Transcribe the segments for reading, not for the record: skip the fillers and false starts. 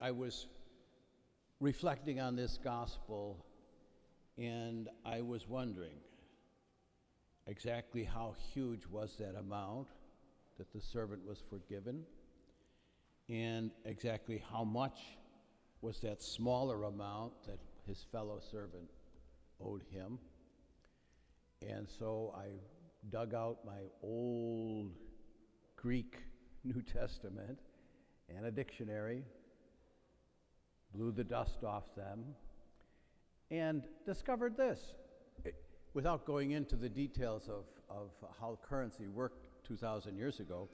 I was reflecting on this gospel, and I was wondering exactly how huge was that amount that the servant was forgiven, and exactly how much was that smaller amount that his fellow servant owed him. And so I dug out my old Greek New Testament and a dictionary, blew the dust off them, and discovered this. Without going into the details of how currency worked 2,000 years ago,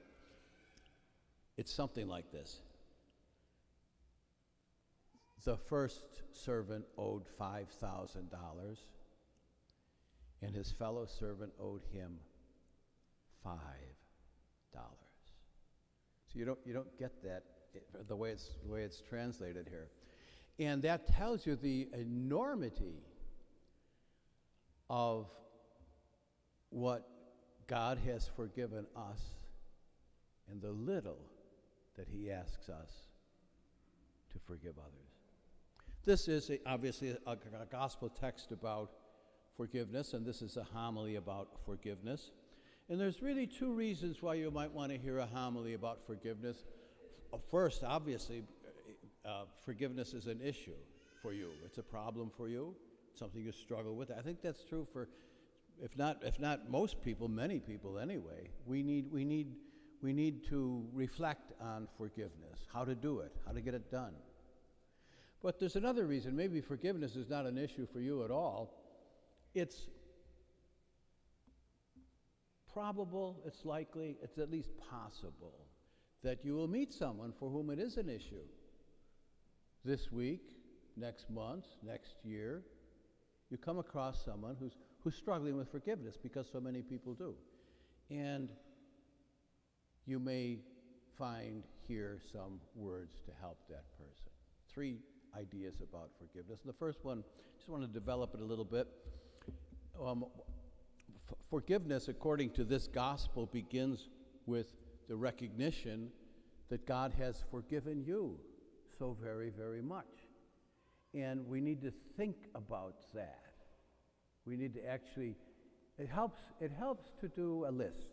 it's something like this. The first servant owed $5,000, and his fellow servant owed him $5. So you don't get that the way it's translated here. And that tells you the enormity of what God has forgiven us and the little that he asks us to forgive others. This is obviously a gospel text about forgiveness, and this is a homily about forgiveness. And there's really two reasons why you might want to hear a homily about forgiveness. First, obviously, forgiveness is an issue for you. It's a problem for you, something you struggle with. I think that's true for, if not most people, many people anyway. We need to reflect on forgiveness, how to do it, how to get it done. But there's another reason. Maybe forgiveness is not an issue for you at all. It's probable, it's likely, it's at least possible that you will meet someone for whom it is an issue. This week, next month, next year, you come across someone who's struggling with forgiveness, because so many people do. And you may find here some words to help that person. 3 ideas about forgiveness. And the first one, just want to develop it a little bit. Forgiveness, according to this gospel, begins with the recognition that God has forgiven you so very, very much. And we need to think about that. We need to actually, it helps to do a list,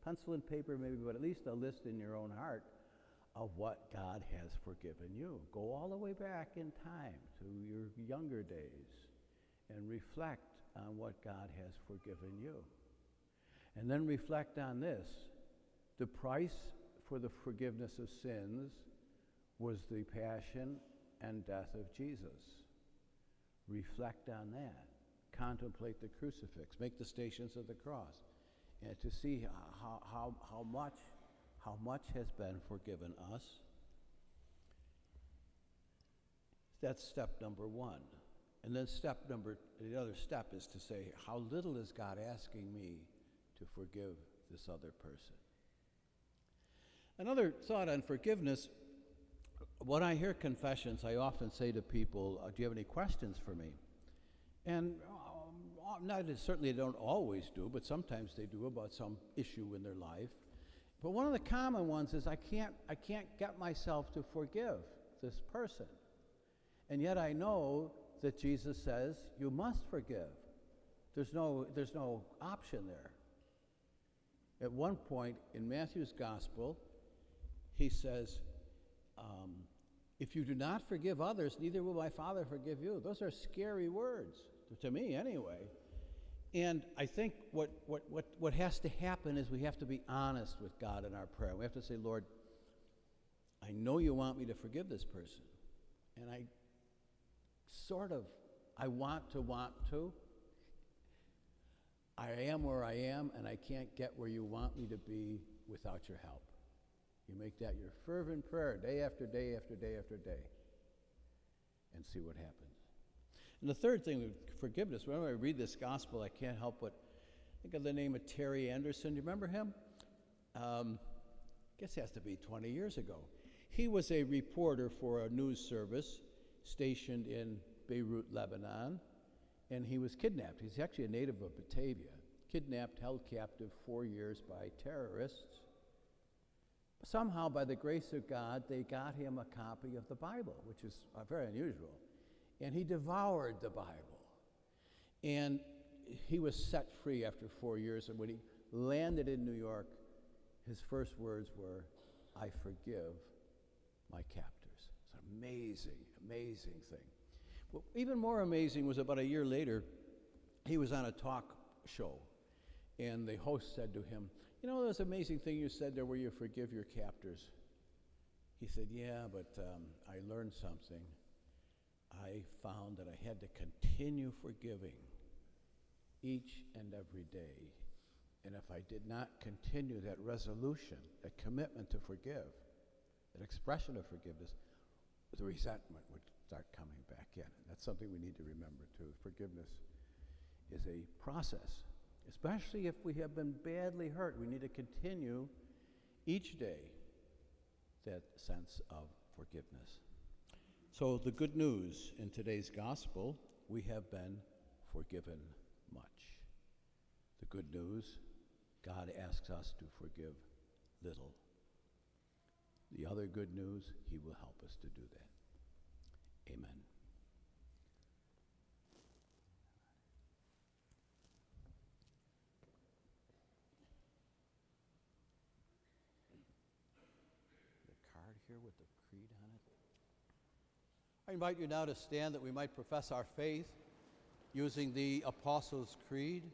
pencil and paper maybe, but at least a list in your own heart of what God has forgiven you. Go all the way back in time to your younger days and reflect on what God has forgiven you. And then reflect on this. The price for the forgiveness of sins was the passion and death of Jesus. Reflect on that. Contemplate the crucifix. Make the Stations of the Cross. And to see how much has been forgiven us. That's step number 1. And then the other step is to say, how little is God asking me to forgive this other person? Another thought on forgiveness, when I hear confessions, I often say to people, do you have any questions for me? And certainly they don't always do, but sometimes they do, about some issue in their life. But one of the common ones is I can't get myself to forgive this person. And yet I know that Jesus says you must forgive. There's no option there. At one point in Matthew's gospel, he says, if you do not forgive others, neither will my Father forgive you. Those are scary words, to me anyway. And I think what has to happen is we have to be honest with God in our prayer. We have to say, Lord, I know you want me to forgive this person. And I want to. I am where I am, and I can't get where you want me to be without your help. You make that your fervent prayer day after day after day after day, and see what happens. And the third thing with forgiveness, whenever I read this gospel, I can't help but think of the name of Terry Anderson. Do you remember him? I guess it has to be 20 years ago. He was a reporter for a news service stationed in Beirut, Lebanon, and he was kidnapped. He's actually a native of Batavia. Kidnapped, held captive 4 years by terrorists. Somehow, by the grace of God, they got him a copy of the Bible, which is very unusual. And he devoured the Bible. And he was set free after 4 years. And when he landed in New York, his first words were, "I forgive my captors." It's an amazing, amazing thing. Well, even more amazing was about a year later, he was on a talk show. And the host said to him, "You know this amazing thing you said there where you forgive your captors?" He said, "Yeah, but I learned something. I found that I had to continue forgiving each and every day. And if I did not continue that resolution, that commitment to forgive, that expression of forgiveness, the resentment would start coming back in." That's something we need to remember too. Forgiveness is a process. Especially if we have been badly hurt, we need to continue each day that sense of forgiveness. So the good news in today's gospel, we have been forgiven much. The good news, God asks us to forgive little. The other good news, he will help us to do that. Amen. Here with the creed on it. I invite you now to stand that we might profess our faith using the Apostles' Creed.